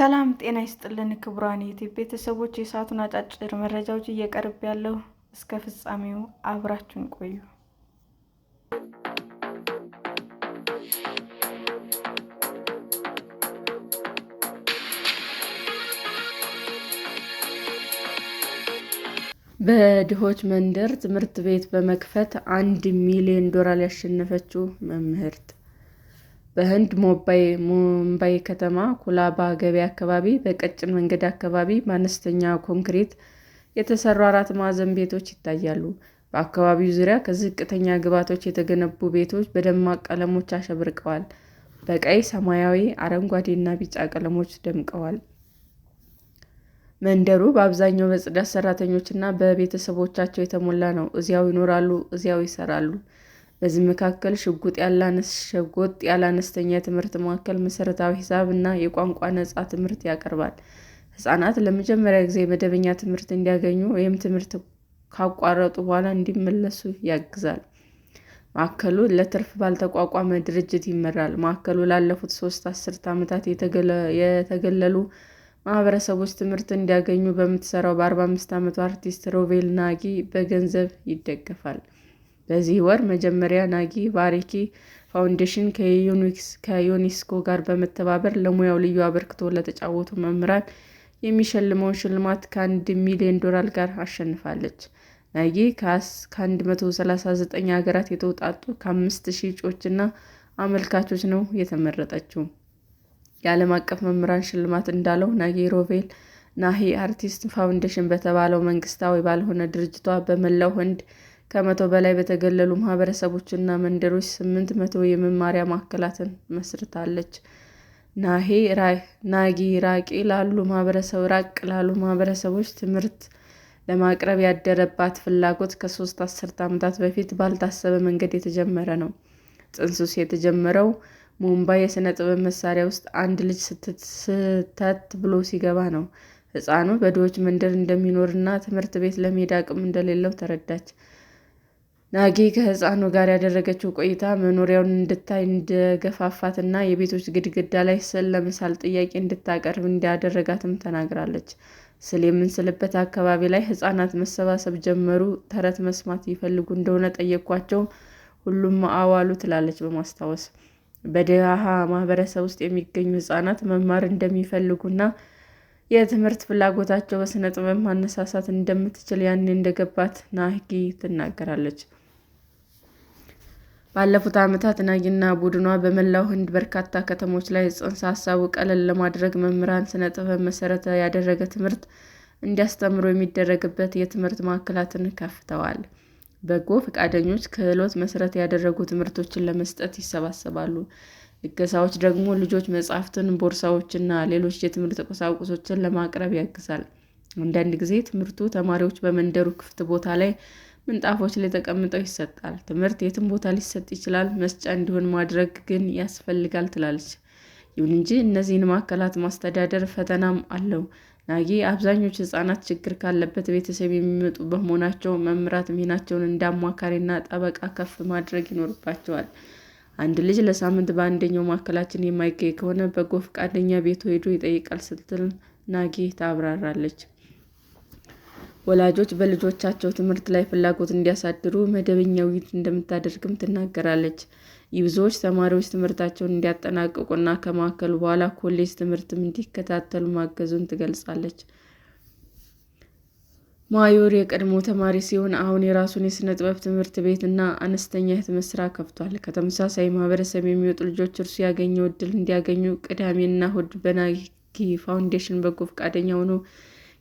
ሰላም ጤና ይስጥልን ክቡራን የዩቲዩብ ቤተሰቦች፣ የሰዓቱን አጫጭር መረጃዎች እየቀርብ ያለው እስከ ፍጻሜው አብራችሁን ቆዩ። በድሆች መንደር ትምህርት ቤት በመክፈት $1 ሚሊዮን ያሸነፈችው መምህርት። በህንድ ሙምባይ ከተማ ኩላባ ገበያ አካባቢ በቀጭን መንገድ አካባቢ በአነስተኛ ኮንክሪት የተሰሩ 4 ማዕዘን ቤቶች ይታያሉ። በአካባቢው ዙሪያ ከዝቅተኛ ግንባታዎች የተገነቡ ቤቶች በደማቅ ቀለሞች አሸብርቀዋል። በቀይ፣ ሰማያዊ፣ አረንጓዴ እና ቢጫ ቀለሞች ደምቀዋል። መንደሩ በአብዛኛው በጽዳት ሰራተኞች እና በቤተሰቦቻቸው የተሞላ ነው። እዚያው ይኖራሉ፣ እዚያው ይሰራሉ። በዚህ መካከል ሽጉጥ ያለ አነስተኛ የትምህርት ማዕከል መሰረታዊ ሂሳብ እና የቋንቋ ነፃ ትምህርት ያቀርባል። ህጻናት ለመጀመሪያ ጊዜ መደበኛ ትምህርት እንዲያገኙ ወይም ትምህርት ካቋረጡ በኋላ እንዲመለሱ ያግዛል። ማዕከሉ ለትርፍ ባልተቋቋመ ድርጅት ይመራል። ማዕከሉ ላለፉት 3 አስርት ዓመታት የተገለሉ ማህበረሰቦች ትምህርት እንዲያገኙ በምትሰራው በ45 ዓመቱ አርቲስት ሮቬል ናጊ በገንዘብ ይደገፋል። በዚህ ወር መጀመሪያ ናጊ ባሪኪ ፋውንዴሽን ከዩኔስኮ ጋር በመተባበር ለሙያው ልዩ አበርክቶ ለተጫወቱ መምህራን የሚሸልመውን ሽልማት ከ$1 ሚሊዮን ጋር አሸንፋለች። ናጊ ከ139 ሀገራት የተውጣጡ ከ5,000 እጩዎችና አመልካቾች ነው የተመረጠችው። የዓለም አቀፍ መምህራን ሽልማት እንዳለው ናጊ ሮቬል ናሂ አርቲስት ፋውንዴሽን በተባለው መንግስታዊ ባልሆነ ድርጅቷ በመላው ህንድ ከ100 በላይ በተገለሉ ማህበረሰቦችና መንደሮች 800 የመማሪያ ማዕከላትን መስርታለች። ናጊ ራቅ ላሉ ማህበረሰቦች ትምህርት ለማቅረብ ያደረባት ፍላጎት ከ3 አስርት ዓመታት በፊት ባልታሰበ መንገድ የተጀመረ ነው። ጽንሱ የተጀመረው ሙምባይ የሥነ ጥበብ መሳሪያ ውስጥ አንድ ልጅ ስተት ብሎ ሲገባ ነው። ሕፃኑ በድሆች መንደር እንደሚኖርና ትምህርት ቤት ለመሄድ አቅም እንደሌለው ተረዳች። ናጊ ከሕፃኑ ጋር ያደረገችው ቆይታ መኖሪያውን እንድታይ እንደገፋፋትና የቤቶች ግድግዳ ላይ ስዕል ለመሳል ጥያቄ እንድታቀርብ እንዳደረጋትም ተናግራለች። ስዕል የምንስልበት አካባቢ ላይ ሕፃናት መሰባሰብ ጀመሩ። ተረት መስማት ይፈልጉ እንደሆነ ጠየኳቸው፣ ሁሉም አዎ አሉ ትላለች በማስታወስ። በድሃ ማህበረሰብ ውስጥ የሚገኙ ሕፃናት መማር እንደሚፈልጉና የትምህርት ፍላጎታቸው በሥነ ጥበብ ማነሳሳት እንደምትችል ያኔ እንደገባት ናጊ ትናገራለች። ባለፉት ዓመታት ናጊና ቡድኗ በመላው ህንድ በርካታ ከተሞች ላይ ጽንሰ ሀሳቡ ቀለል ለማድረግ መምህራን ሥነ ጥበብ መሰረት ያደረገ ትምህርት እንዲያስተምሩ የሚደረግበት የትምህርት ማዕከላትን ከፍተዋል። በጎ ፈቃደኞች ክህሎት መሰረት ያደረጉ ትምህርቶችን ለመስጠት ይሰባሰባሉ። ልገሳዎች ደግሞ ልጆች መጻሕፍትን፣ ቦርሳዎችና ሌሎች የትምህርት ቁሳቁሶችን ለማቅረብ ያግዛል። አንዳንድ ጊዜ ትምህርቱ ተማሪዎች በመንደሩ ክፍት ቦታ ላይ ምንጣፎች ላይ ተቀምጠው ይሰጣል። ትምህርት የትም ቦታ ሊሰጥ ይችላል፣ መስጫ እንዲሆን ማድረግ ግን ያስፈልጋል ትላለች። ይሁን እንጂ እነዚህን ማዕከላት ማስተዳደር ፈተናም አለው። ናጊ አብዛኞቹ ሕፃናት ችግር ካለበት ቤተሰብ የሚመጡ በመሆናቸው መምህራን ሚናቸውን እንደ አማካሪና ጠበቃ ከፍ ማድረግ ይኖርባቸዋል። አንድ ልጅ ለሳምንት በአንደኛው ማዕከላችን የማይገኝ ከሆነ በጎ ፈቃደኛ ቤቱ ሄዶ ይጠይቃል ስትል ናጊ ታብራራለች። ወላጆች በልጆቻቸው ትምህርት ላይ ፍላጎት እንዲያሳድሩ መደበኛ ውይይት እንደምታደርግም ትናገራለች። ብዙዎች ተማሪዎች ትምህርታቸውን እንዲያጠናቅቁና ከማዕከሉ በኋላ ኮሌጅ ትምህርትም እንዲከታተሉ ማገዙን ትገልጻለች። ማዩር የቀድሞ ተማሪ ሲሆን አሁን የራሱን የሥነ ጥበብ ትምህርት ቤት እና አነስተኛ የህትመት ስራ ከፍቷል። ከተመሳሳይ ማህበረሰብ የሚወጡ ልጆች እርሱ ያገኘው እድል እንዲያገኙ ቅዳሜና እሁድ በናጊ ፋውንዴሽን በጎ ፈቃደኛ ሆኖ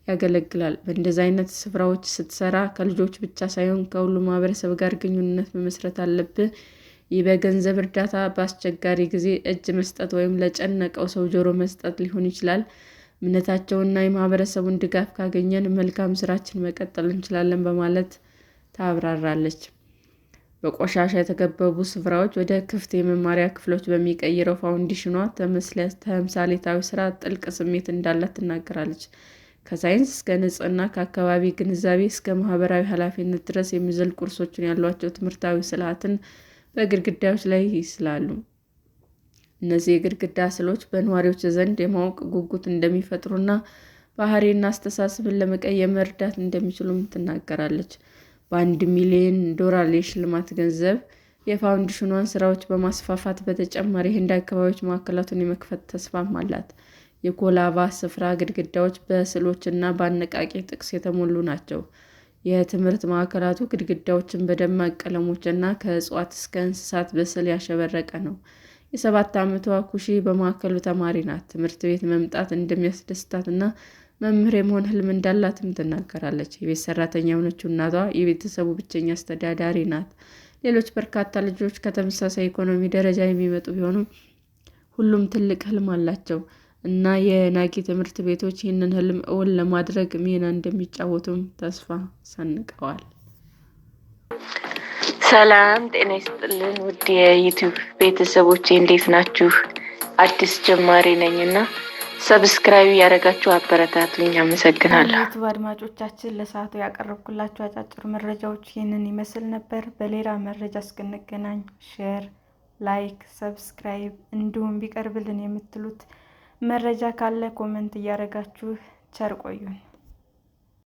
ያገለግላል። በእንደዚህ አይነት ስፍራዎች ስትሰራ ከልጆች ብቻ ሳይሆን ከሁሉም ማህበረሰብ ጋር ግንኙነት መመስረት አለብህ። ይህ በገንዘብ እርዳታ፣ በአስቸጋሪ ጊዜ እጅ መስጠት ወይም ለጨነቀው ሰው ጆሮ መስጠት ሊሆን ይችላል። እምነታቸውንና የማህበረሰቡን ድጋፍ ካገኘን መልካም ስራችን መቀጠል እንችላለን በማለት ታብራራለች። በቆሻሻ የተከበቡ ስፍራዎች ወደ ክፍት የመማሪያ ክፍሎች በሚቀይረው ፋውንዴሽኗ ተምሳሌታዊ ስራ ጥልቅ ስሜት እንዳላት ትናገራለች። ከሳይንስ እስከ ንጽህና፣ ከአካባቢ ግንዛቤ እስከ ማህበራዊ ኃላፊነት ድረስ የሚዘልቁ ቅርሶችን ያሏቸው ትምህርታዊ ስዕላትን በግድግዳዎች ላይ ይስላሉ። እነዚህ የግድግዳ ስዕሎች በነዋሪዎች ዘንድ የማወቅ ጉጉት እንደሚፈጥሩና ባህሪና አስተሳሰብን ለመቀየር መርዳት እንደሚችሉም ትናገራለች። በ1 ሚሊዮን ዶላር የሽልማት ገንዘብ የፋውንዴሽኗን ስራዎች በማስፋፋት በተጨማሪ የህንድ አካባቢዎች ማዕከላቱን የመክፈት ተስፋም አላት። የኮላባ ስፍራ ግድግዳዎች በስዕሎችና በአነቃቂ ጥቅስ የተሞሉ ናቸው። የትምህርት ማዕከላቱ ግድግዳዎችን በደማቅ ቀለሞችና ከእጽዋት እስከ እንስሳት በስዕል ያሸበረቀ ነው። የ7 ዓመቷ ኩሺ በማዕከሉ ተማሪ ናት። ትምህርት ቤት መምጣት እንደሚያስደስታትና መምህር የመሆን ህልም እንዳላትም ትናገራለች። የቤት ሰራተኛ የሆነችው እናቷ የቤተሰቡ ብቸኛ አስተዳዳሪ ናት። ሌሎች በርካታ ልጆች ከተመሳሳይ ኢኮኖሚ ደረጃ የሚመጡ ቢሆኑም ሁሉም ትልቅ ህልም አላቸው እና የናጊ ትምህርት ቤቶች ይህንን ህልም እውን ለማድረግ ሚና እንደሚጫወቱም ተስፋ ሰንቀዋል። ሰላም ጤና ይስጥልን ውድ የዩቲዩብ ቤተሰቦቼ እንዴት ናችሁ? አዲስ ጀማሪ ነኝና ሰብስክራይብ ያደረጋችሁ አበረታቱኝ። አመሰግናለሁ። ዩቲዩብ አድማጮቻችን ለሰዓቱ ያቀረብኩላችሁ አጫጭር መረጃዎች ይህንን ይመስል ነበር። በሌላ መረጃ እስክንገናኝ ሼር፣ ላይክ፣ ሰብስክራይብ እንዲሁም ቢቀርብልን የምትሉት መረጃ ካለ ኮመንት እያደረጋችሁ ቸር ቆዩን።